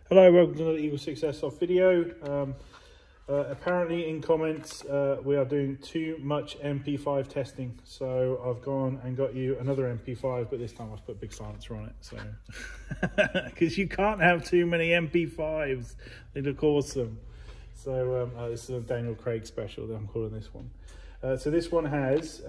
Hello, welcome to another EagleSix Airsoft video. Apparently in comments we are doing too much MP5 testing, so I've gone and got you another MP5, but this time I've put big silencer on it, so because you can't have too many MP5s, they look awesome. So this is a Daniel Craig special that I'm calling this one. So this one has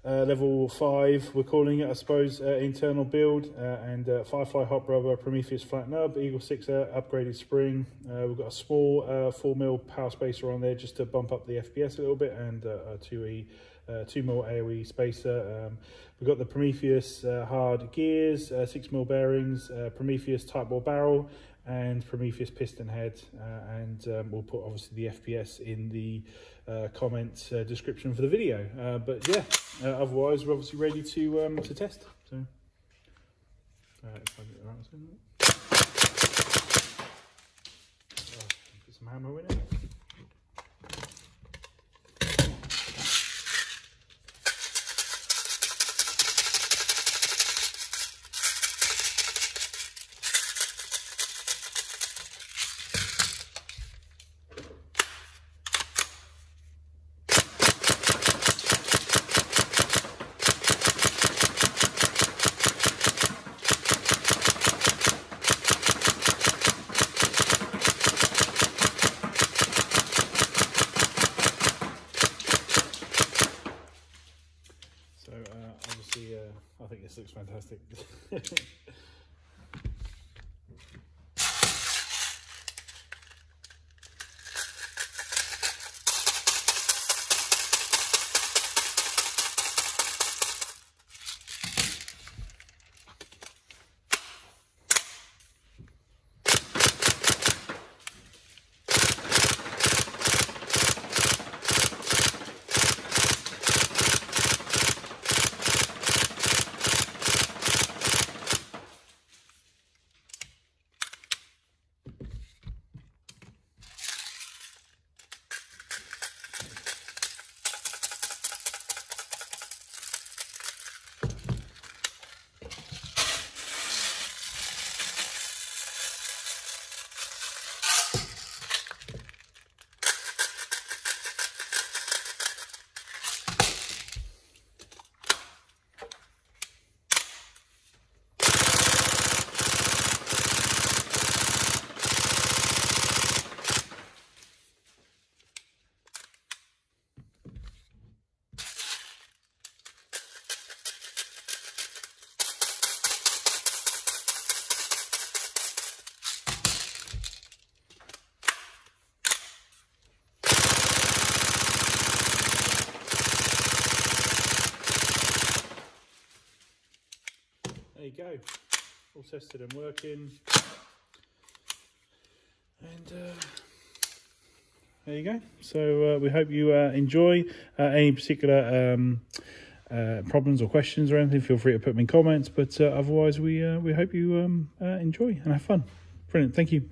level 5, we're calling it, I suppose, internal build, and Firefly hot rubber, Prometheus Flat Nub, EagleSix upgraded spring. We've got a small 4mm power spacer on there just to bump up the FPS a little bit, and a 2mm AOE Spacer. We've got the Prometheus hard gears, 6mm bearings, Prometheus tightbore barrel, and Prometheus piston head, and we'll put obviously the FPS in the comment description for the video. But yeah, otherwise we're obviously ready to test. So if I get the right in there. Put some ammo in it. Obviously, I think this looks fantastic. There you go, all tested and working, and there you go. So we hope you enjoy. Any particular problems or questions or anything, feel free to put them in comments, but otherwise we hope you enjoy and have fun. Brilliant, thank you.